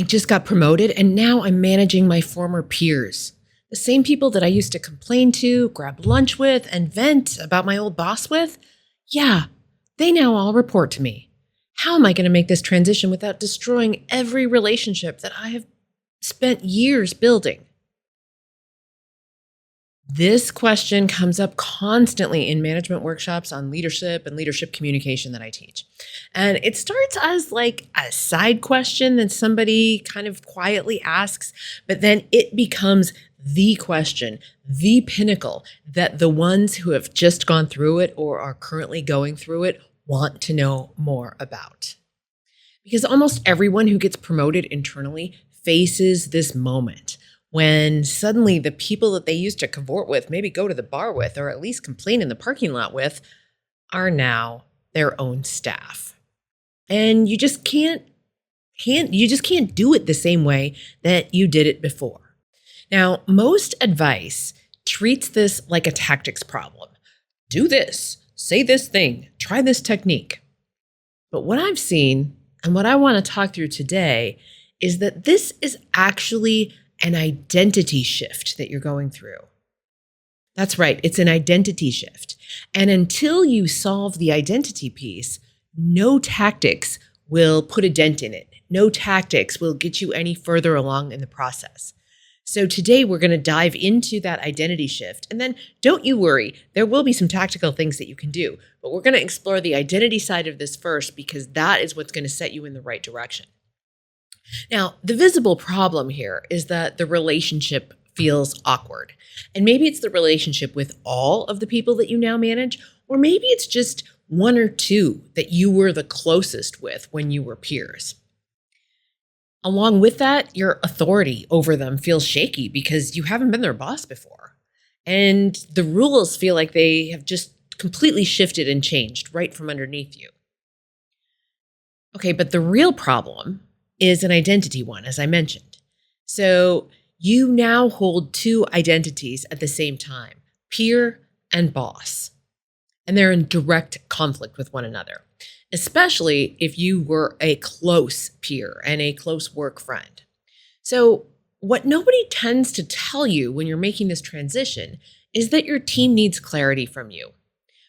I just got promoted and now I'm managing my former peers. The same people that I used to complain to, grab lunch with, and vent about my old boss with. Yeah, they now all report to me. How am I going to make this transition without destroying every relationship that I have spent years building? This question comes up constantly in management workshops on leadership and leadership communication that I teach. And it starts as like a side question that somebody kind of quietly asks, but then it becomes the question, the pinnacle that the ones who have just gone through it or are currently going through it want to know more about. Because almost everyone who gets promoted internally faces this moment when suddenly the people that they used to cavort with, maybe go to the bar with, or at least complain in the parking lot with, are now their own staff. And you just can't do it the same way that you did it before. Now, most advice treats this like a tactics problem. Do this, say this thing, try this technique. But what I've seen and what I want to talk through today is that this is actually an identity shift that you're going through. That's right, it's an identity shift. And until you solve the identity piece, no tactics will put a dent in it. No tactics will get you any further along in the process. So today we're going to dive into that identity shift. And then don't you worry, there will be some tactical things that you can do. But we're going to explore the identity side of this first because that is what's going to set you in the right direction. Now, the visible problem here is that the relationship feels awkward. And maybe it's the relationship with all of the people that you now manage, or maybe it's just one or two that you were the closest with when you were peers. Along with that, your authority over them feels shaky because you haven't been their boss before. And the rules feel like they have just completely shifted and changed right from underneath you. Okay, but the real problem is an identity one, as I mentioned. So you now hold two identities at the same time, peer and boss. And they're in direct conflict with one another, especially if you were a close peer and a close work friend. So what nobody tends to tell you when you're making this transition is that your team needs clarity from you.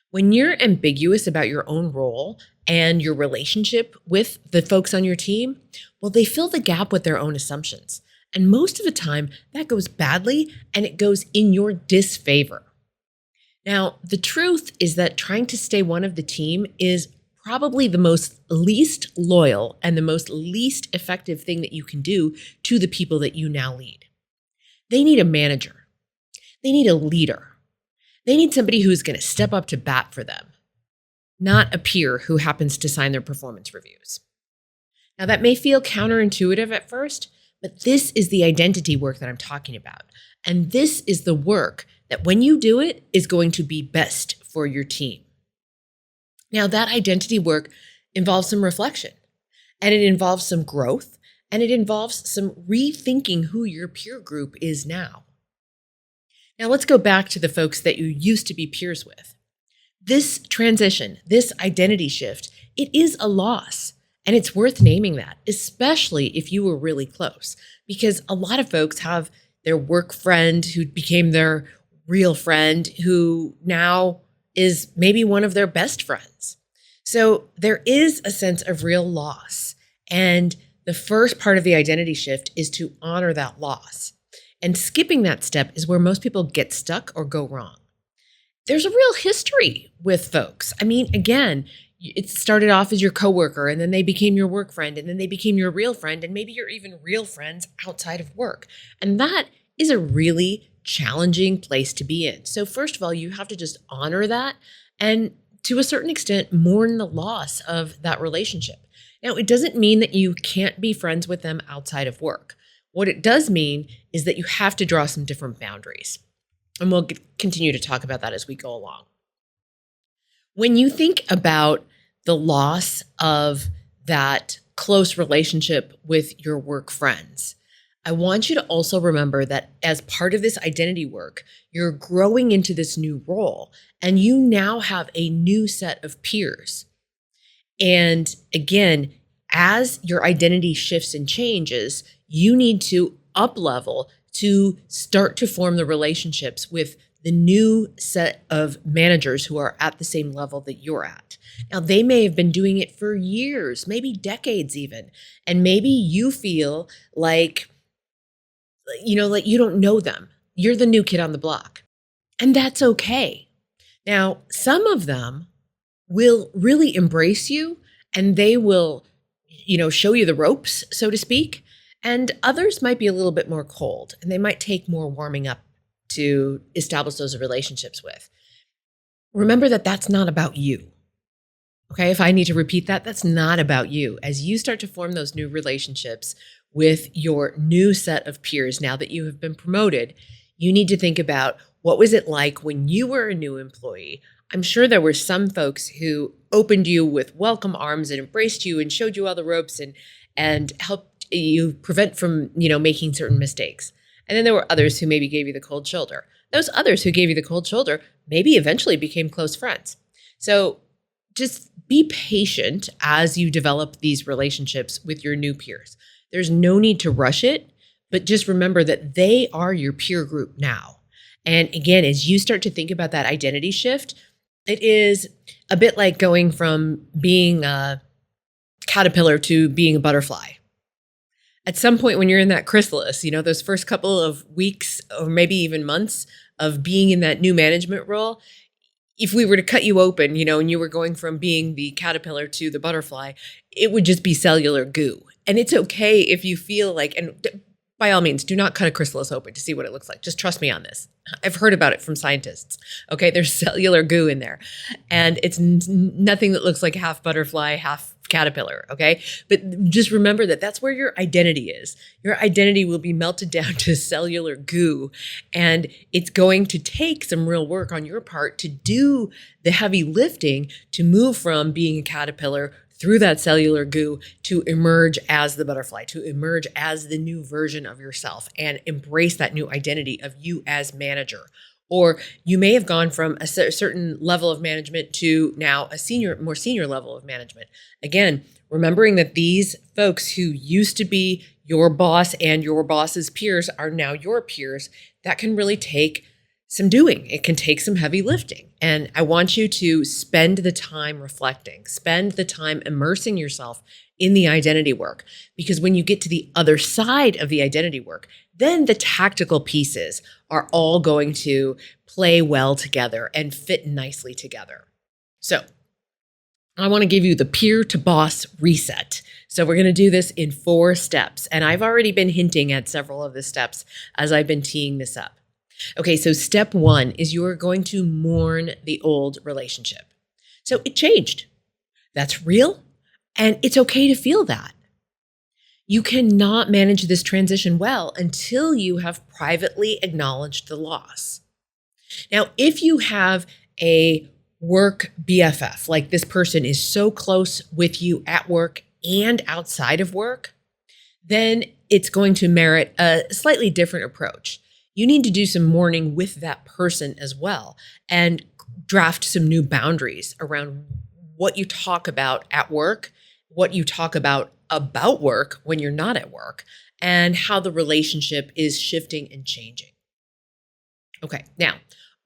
When you're ambiguous about your own role and your relationship with the folks on your team, well, they fill the gap with their own assumptions. And most of the time, that goes badly and it goes in your disfavor. Now, the truth is that trying to stay one of the team is probably the most least loyal and the most least effective thing that you can do to the people that you now lead. They need a manager. They need a leader. They need somebody who's going to step up to bat for them, not a peer who happens to sign their performance reviews. Now, that may feel counterintuitive at first, but this is the identity work that I'm talking about. And this is the work that when you do it is going to be best for your team. Now, that identity work involves some reflection, and it involves some growth, and it involves some rethinking who your peer group is now. Now, let's go back to the folks that you used to be peers with. This transition, this identity shift, it is a loss. And it's worth naming that, especially if you were really close, because a lot of folks have their work friend who became their real friend who now is maybe one of their best friends. So there is a sense of real loss. And the first part of the identity shift is to honor that loss. And skipping that step is where most people get stuck or go wrong. There's a real history with folks. I mean, again, it started off as your coworker, and then they became your work friend, and then they became your real friend, and maybe you're even real friends outside of work. And that is a really challenging place to be in. So first of all, you have to just honor that and to a certain extent, mourn the loss of that relationship. Now, it doesn't mean that you can't be friends with them outside of work. What it does mean is that you have to draw some different boundaries. And we'll continue to talk about that as we go along. When you think about the loss of that close relationship with your work friends, I want you to also remember that as part of this identity work, you're growing into this new role and you now have a new set of peers. And again, as your identity shifts and changes, you need to up level to start to form the relationships with the new set of managers who are at the same level that you're at. Now, they may have been doing it for years, maybe decades even, and maybe you feel like, like you don't know them. You're the new kid on the block, and that's okay. Now, some of them will really embrace you and they will, show you the ropes, so to speak. And others might be a little bit more cold and they might take more warming up to establish those relationships with. Remember that that's not about you. Okay, if I need to repeat that, that's not about you. As you start to form those new relationships with your new set of peers, now that you have been promoted, you need to think about, what was it like when you were a new employee? I'm sure there were some folks who opened you with welcome arms and embraced you and showed you all the ropes and helped you prevent from, making certain mistakes. And then there were others who maybe gave you the cold shoulder. Those others who gave you the cold shoulder maybe eventually became close friends. So just be patient as you develop these relationships with your new peers. There's no need to rush it, but just remember that they are your peer group now. And again, as you start to think about that identity shift, it is a bit like going from being a caterpillar to being a butterfly. At some point when you're in that chrysalis, those first couple of weeks or maybe even months of being in that new management role, if we were to cut you open, and you were going from being the caterpillar to the butterfly, it would just be cellular goo. And it's okay if you feel like, and by all means, do not cut a chrysalis open to see what it looks like. Just trust me on this. I've heard about it from scientists. Okay, there's cellular goo in there. And it's nothing that looks like half butterfly, half caterpillar, okay? But just remember that that's where your identity is. Your identity will be melted down to cellular goo. And it's going to take some real work on your part to do the heavy lifting to move from being a caterpillar through that cellular goo to emerge as the butterfly, to emerge as the new version of yourself and embrace that new identity of you as manager. Or you may have gone from a certain level of management to now a more senior level of management. Again, remembering that these folks who used to be your boss and your boss's peers are now your peers, that can really take some doing. It can take some heavy lifting. And I want you to spend the time reflecting, spend the time immersing yourself in the identity work. Because when you get to the other side of the identity work, then the tactical pieces are all going to play well together and fit nicely together. So I want to give you the peer to boss reset. So we're going to do this in 4 steps. And I've already been hinting at several of the steps as I've been teeing this up. Okay, so step 1 is you're going to mourn the old relationship. So it changed. That's real, and it's okay to feel that. You cannot manage this transition well until you have privately acknowledged the loss. Now, if you have a work BFF, like this person is so close with you at work and outside of work, then it's going to merit a slightly different approach. You need to do some mourning with that person as well and draft some new boundaries around what you talk about at work, what you talk about work when you're not at work, and how the relationship is shifting and changing. Okay, now,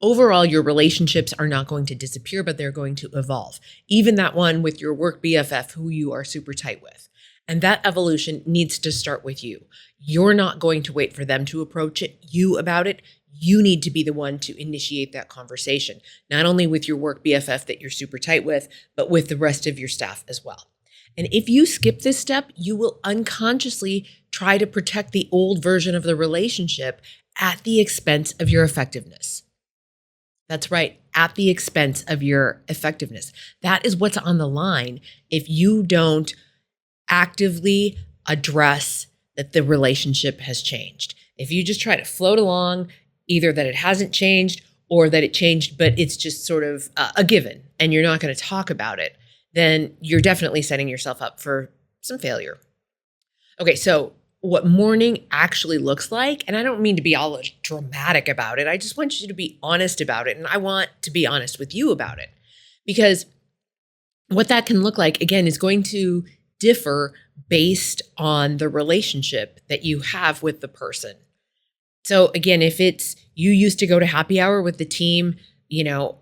overall, your relationships are not going to disappear, but they're going to evolve. Even that one with your work BFF who you are super tight with. And that evolution needs to start with you. You're not going to wait for them to approach you about it. You need to be the one to initiate that conversation, not only with your work BFF that you're super tight with, but with the rest of your staff as well. And if you skip this step, you will unconsciously try to protect the old version of the relationship at the expense of your effectiveness. That's right, at the expense of your effectiveness. That is what's on the line if you don't actively address that the relationship has changed. If you just try to float along, either that it hasn't changed or that it changed, but it's just sort of a given and you're not going to talk about it, then you're definitely setting yourself up for some failure. Okay, so what mourning actually looks like, and I don't mean to be all dramatic about it, I just want you to be honest about it, and I want to be honest with you about it. Because what that can look like, again, is going to differ based on the relationship that you have with the person. So again, if it's you used to go to happy hour with the team,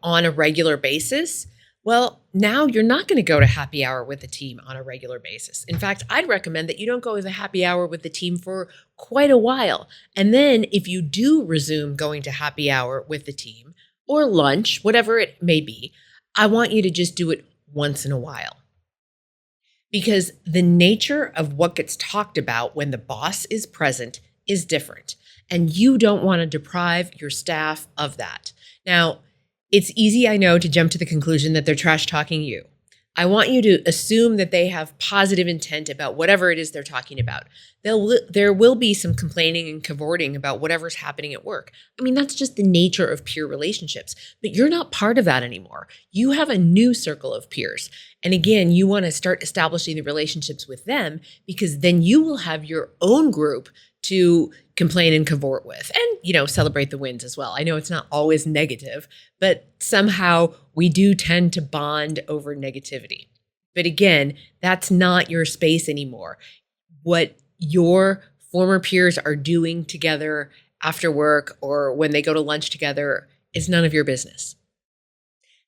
on a regular basis, well, now you're not going to go to happy hour with the team on a regular basis. In fact, I'd recommend that you don't go to the happy hour with the team for quite a while. And then if you do resume going to happy hour with the team or lunch, whatever it may be, I want you to just do it once in a while. Because the nature of what gets talked about when the boss is present is different. And you don't want to deprive your staff of that. Now, it's easy, I know, to jump to the conclusion that they're trash talking you. I want you to assume that they have positive intent about whatever it is they're talking about. There will be some complaining and cavorting about whatever's happening at work. I mean, that's just the nature of peer relationships, but you're not part of that anymore. You have a new circle of peers. And again, you want to start establishing the relationships with them because then you will have your own group to complain and cavort with and, celebrate the wins as well. I know it's not always negative, but somehow we do tend to bond over negativity. But again, that's not your space anymore. What your former peers are doing together after work or when they go to lunch together is none of your business.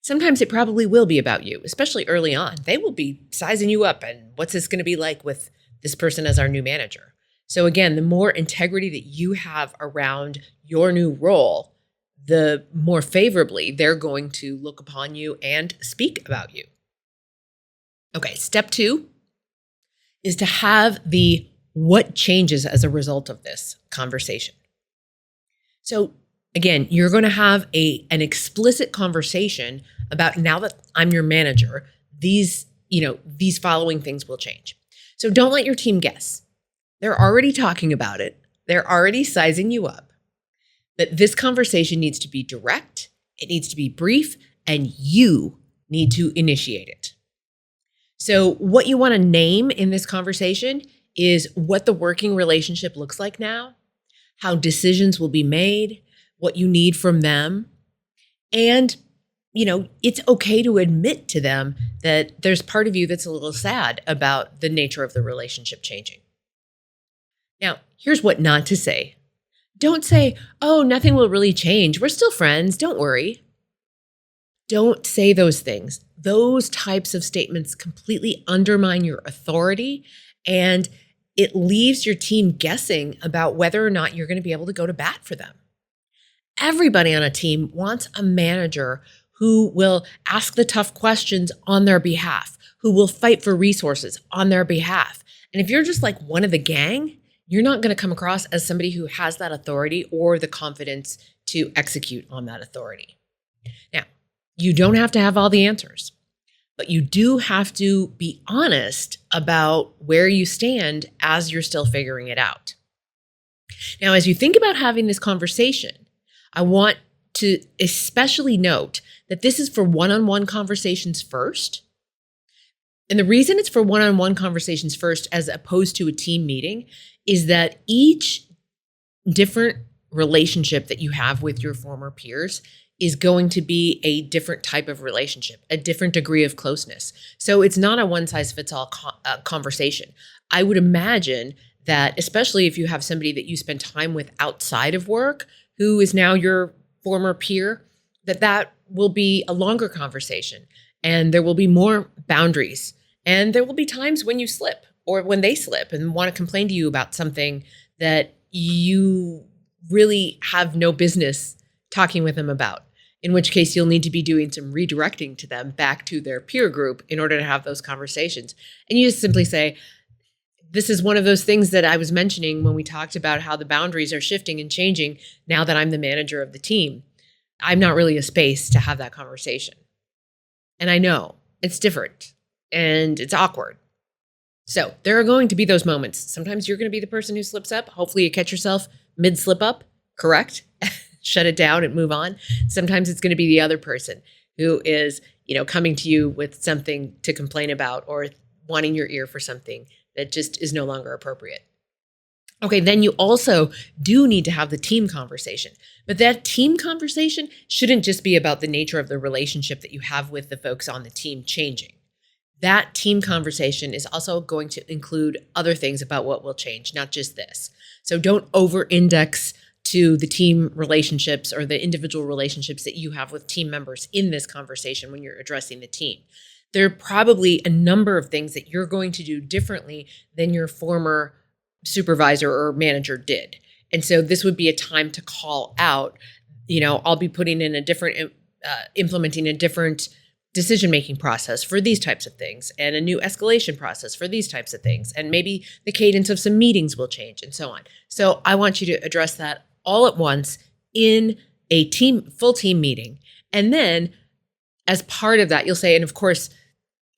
Sometimes it probably will be about you, especially early on. They will be sizing you up and what's this going to be like with this person as our new manager? So again, the more integrity that you have around your new role, the more favorably they're going to look upon you and speak about you. Okay, step 2 is to have the what changes as a result of this conversation. So again, you're going to have an explicit conversation about now that I'm your manager, these following things will change. So don't let your team guess. They're already talking about it. They're already sizing you up. But this conversation needs to be direct, it needs to be brief, and you need to initiate it. So what you want to name in this conversation is what the working relationship looks like now, how decisions will be made, what you need from them. And, it's okay to admit to them that there's part of you that's a little sad about the nature of the relationship changing. Now, here's what not to say. Don't say, oh, nothing will really change. We're still friends. Don't worry. Don't say those things. Those types of statements completely undermine your authority, and it leaves your team guessing about whether or not you're going to be able to go to bat for them. Everybody on a team wants a manager who will ask the tough questions on their behalf, who will fight for resources on their behalf. And if you're just like one of the gang, you're not going to come across as somebody who has that authority or the confidence to execute on that authority. Now, you don't have to have all the answers, but you do have to be honest about where you stand as you're still figuring it out. Now, as you think about having this conversation, I want to especially note that this is for one-on-one conversations first. And the reason it's for one-on-one conversations first as opposed to a team meeting is that each different relationship that you have with your former peers is going to be a different type of relationship, a different degree of closeness. So it's not a one-size-fits-all conversation. I would imagine that, especially if you have somebody that you spend time with outside of work, who is now your former peer, that will be a longer conversation and there will be more boundaries. And there will be times when you slip or when they slip and want to complain to you about something that you really have no business talking with them about, in which case you'll need to be doing some redirecting to them back to their peer group in order to have those conversations. And you just simply say, this is one of those things that I was mentioning when we talked about how the boundaries are shifting and changing now that I'm the manager of the team. I'm not really a space to have that conversation. And I know it's different and it's awkward. So there are going to be those moments. Sometimes you're going to be the person who slips up. Hopefully you catch yourself mid slip up, correct? Shut it down and move on. Sometimes it's going to be the other person who is, coming to you with something to complain about or wanting your ear for something that just is no longer appropriate. Okay, then you also do need to have the team conversation. But that team conversation shouldn't just be about the nature of the relationship that you have with the folks on the team changing. that team conversation is also going to include other things about what will change, not just this. So don't over-index to the team relationships or the individual relationships that you have with team members in this conversation when you're addressing the team. There are probably a number of things that you're going to do differently than your former supervisor or manager did. And so this would be a time to call out, I'll be putting in implementing a different decision-making process for these types of things and a new escalation process for these types of things. And maybe the cadence of some meetings will change and so on. So I want you to address that all at once in a full team meeting. And then as part of that, you'll say, and of course,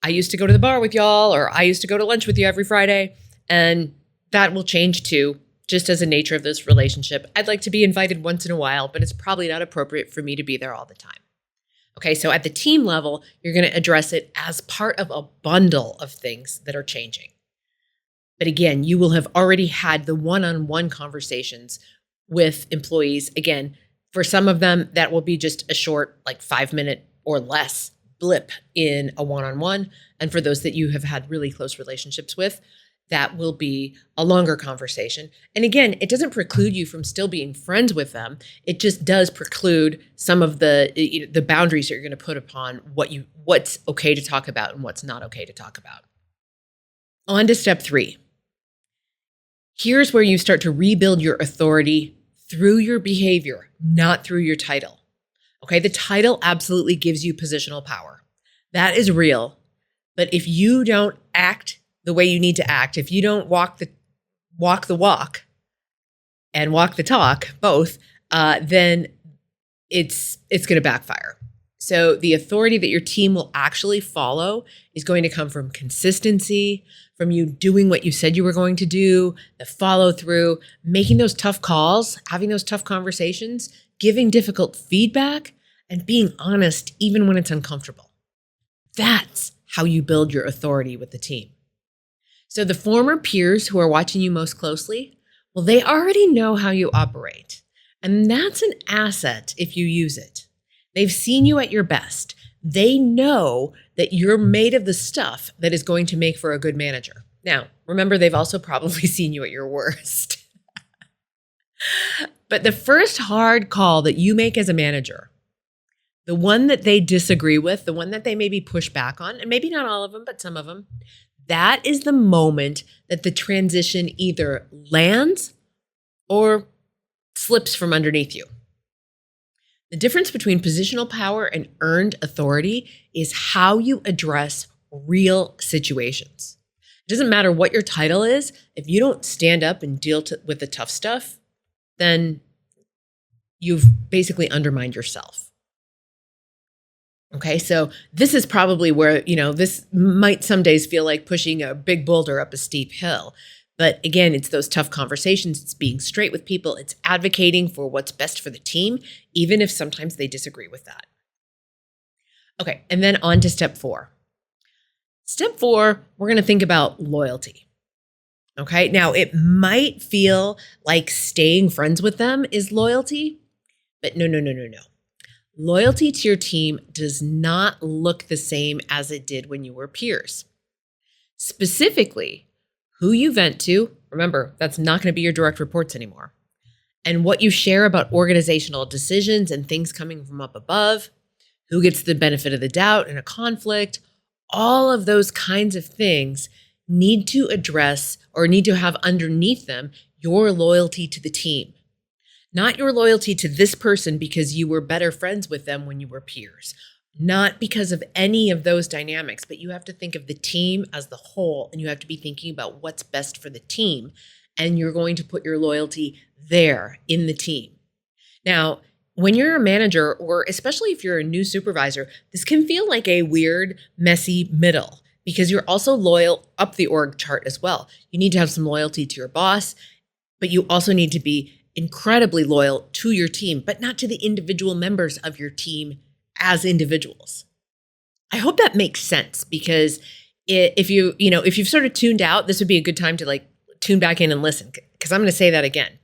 I used to go to the bar with y'all, or I used to go to lunch with you every Friday. And that will change too, just as a nature of this relationship. I'd like to be invited once in a while, but it's probably not appropriate for me to be there all the time. Okay, so at the team level, you're going to address it as part of a bundle of things that are changing. But again, you will have already had the one-on-one conversations with employees. Again, for some of them, that will be just a short, 5-minute or less blip in a one-on-one. And for those that you have had really close relationships with, that will be a longer conversation. And again, it doesn't preclude you from still being friends with them. It just does preclude some of the boundaries that you're going to put upon what's okay to talk about and what's not okay to talk about. On to step 3. Here's where you start to rebuild your authority through your behavior, not through your title. Okay, the title absolutely gives you positional power. That is real. But if you don't act the way you need to act, if you don't walk the walk and walk the talk, both, then it's going to backfire. So the authority that your team will actually follow is going to come from consistency, from you doing what you said you were going to do, the follow through, making those tough calls, having those tough conversations, giving difficult feedback, and being honest even when it's uncomfortable. That's how you build your authority with the team. So the former peers who are watching you most closely, well, they already know how you operate. And that's an asset if you use it. They've seen you at your best. They know that you're made of the stuff that is going to make for a good manager. Now, remember, they've also probably seen you at your worst. But the first hard call that you make as a manager, the one that they disagree with, the one that they maybe push back on, and maybe not all of them, but some of them, that is the moment that the transition either lands or slips from underneath you. The difference between positional power and earned authority is how you address real situations. It doesn't matter what your title is. If you don't stand up and deal with the tough stuff, then you've basically undermined yourself. Okay, so this is probably where, this might some days feel like pushing a big boulder up a steep hill. But again, it's those tough conversations. It's being straight with people. It's advocating for what's best for the team, even if sometimes they disagree with that. Okay, and then on to step 4. Step 4, we're going to think about loyalty. Okay, now it might feel like staying friends with them is loyalty, but no. Loyalty to your team does not look the same as it did when you were peers. Specifically, who you vent to, remember, that's not going to be your direct reports anymore, and what you share about organizational decisions and things coming from up above, who gets the benefit of the doubt in a conflict, all of those kinds of things need to address or need to have underneath them your loyalty to the team. Not your loyalty to this person because you were better friends with them when you were peers. Not because of any of those dynamics, but you have to think of the team as the whole, and you have to be thinking about what's best for the team. And you're going to put your loyalty there in the team. Now, when you're a manager, or especially if you're a new supervisor, this can feel like a weird, messy middle because you're also loyal up the org chart as well. You need to have some loyalty to your boss, but you also need to be incredibly loyal to your team, but not to the individual members of your team as individuals. I hope that makes sense because if you've sort of tuned out, this would be a good time to tune back in and listen, because I'm going to say that again.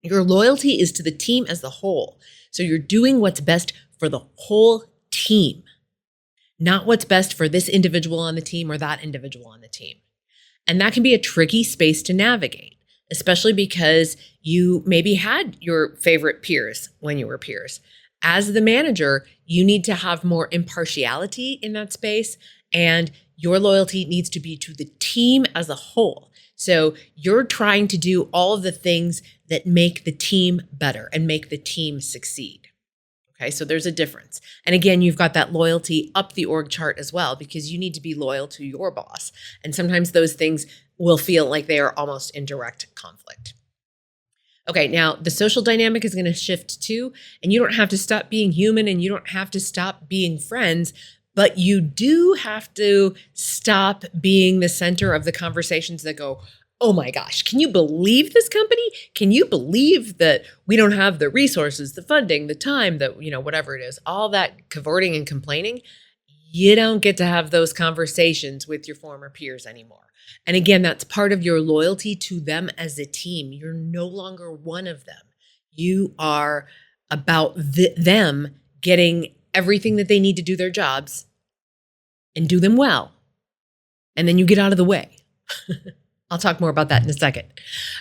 Your loyalty is to the team as the whole. So you're doing what's best for the whole team, not what's best for this individual on the team or that individual on the team. And that can be a tricky space to navigate, especially because you maybe had your favorite peers when you were peers. As the manager, you need to have more impartiality in that space, and your loyalty needs to be to the team as a whole. So you're trying to do all of the things that make the team better and make the team succeed. Okay, so there's a difference. And again, you've got that loyalty up the org chart as well, because you need to be loyal to your boss. And sometimes those things will feel like they are almost in direct conflict. Okay, now the social dynamic is going to shift too, and you don't have to stop being human and you don't have to stop being friends, but you do have to stop being the center of the conversations that go, oh my gosh, can you believe this company? Can you believe that we don't have the resources, the funding, the time, that, whatever it is, all that cavorting and complaining? You don't get to have those conversations with your former peers anymore. And again, that's part of your loyalty to them as a team. You're no longer one of them. You are about them getting everything that they need to do their jobs and do them well. And then you get out of the way. I'll talk more about that in a second.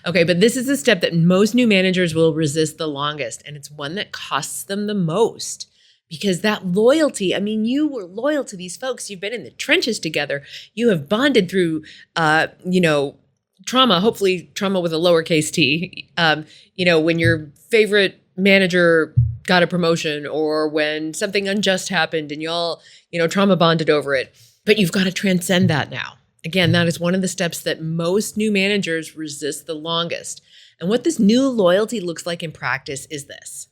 Okay, but this is the step that most new managers will resist the longest, and it's one that costs them the most. Because that loyalty, you were loyal to these folks. You've been in the trenches together. You have bonded through, trauma, hopefully trauma with a lowercase t. When your favorite manager got a promotion, or when something unjust happened and y'all, trauma bonded over it. But you've got to transcend that now. Again, that is one of the steps that most new managers resist the longest. And what this new loyalty looks like in practice is this.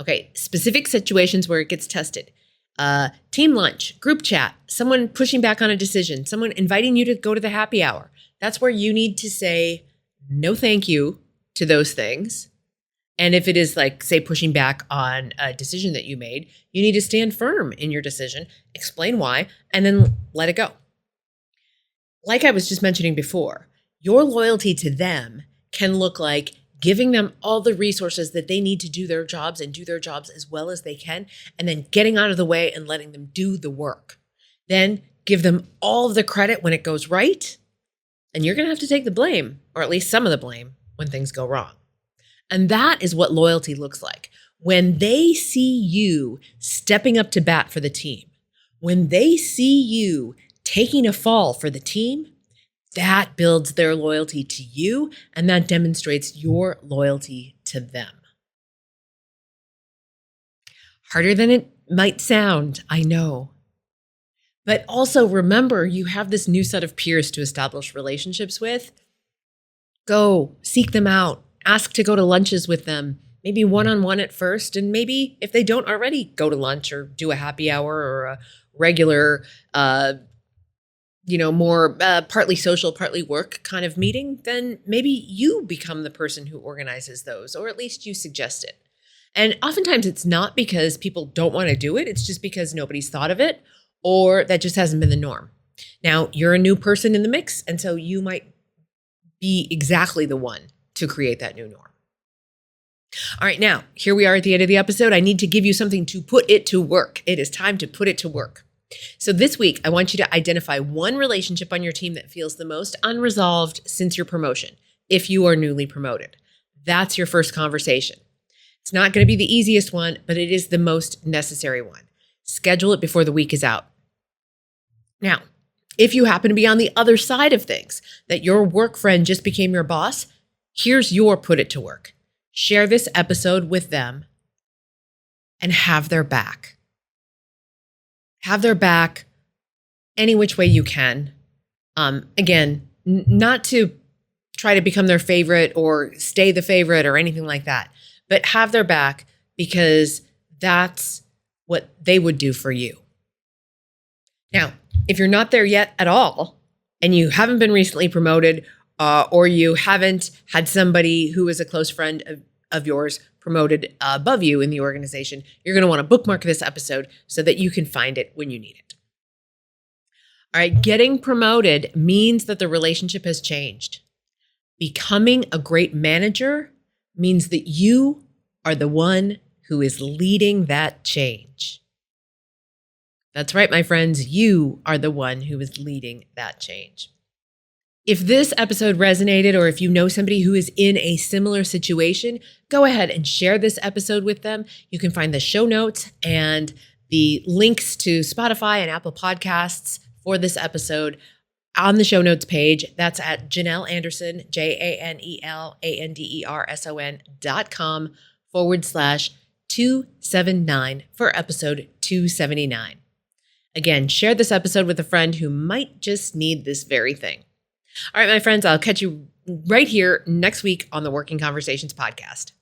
Okay, specific situations where it gets tested. Team lunch, group chat, someone pushing back on a decision, someone inviting you to go to the happy hour. That's where you need to say no thank you to those things. And if it is like, say, pushing back on a decision that you made, you need to stand firm in your decision, explain why, and then let it go. Like I was just mentioning before, your loyalty to them can look like giving them all the resources that they need to do their jobs and do their jobs as well as they can, and then getting out of the way and letting them do the work. Then give them all of the credit when it goes right, and you're going to have to take the blame, or at least some of the blame, when things go wrong. And that is what loyalty looks like. When they see you stepping up to bat for the team, when they see you taking a fall for the team, that builds their loyalty to you, and that demonstrates your loyalty to them. Harder than it might sound, I know. But also remember, you have this new set of peers to establish relationships with. Go, seek them out, ask to go to lunches with them, maybe one-on-one at first, and maybe if they don't already go to lunch or do a happy hour or a regular more partly social, partly work kind of meeting, then maybe you become the person who organizes those, or at least you suggest it. And oftentimes it's not because people don't want to do it. It's just because nobody's thought of it, or that just hasn't been the norm. Now, you're a new person in the mix, and so you might be exactly the one to create that new norm. All right, now, here we are at the end of the episode. I need to give you something to put it to work. It is time to put it to work. So this week, I want you to identify one relationship on your team that feels the most unresolved since your promotion, if you are newly promoted. That's your first conversation. It's not going to be the easiest one, but it is the most necessary one. Schedule it before the week is out. Now, if you happen to be on the other side of things, that your work friend just became your boss, here's your put it to work. Share this episode with them and have their back. Have their back any which way you can. Again, not to try to become their favorite or stay the favorite or anything like that, but have their back because that's what they would do for you. Now, if you're not there yet at all, and you haven't been recently promoted, or you haven't had somebody who is a close friend of yours promoted above you in the organization, you're going to want to bookmark this episode so that you can find it when you need it. All right, getting promoted means that the relationship has changed. Becoming a great manager means that you are the one who is leading that change. That's right, my friends. You are the one who is leading that change. If this episode resonated, or if you know somebody who is in a similar situation, go ahead and share this episode with them. You can find the show notes and the links to Spotify and Apple Podcasts for this episode on the show notes page. That's at Janelle Anderson, JaneLanderson.com/279 for episode 279. Again, share this episode with a friend who might just need this very thing. All right, my friends, I'll catch you right here next week on the Working Conversations podcast.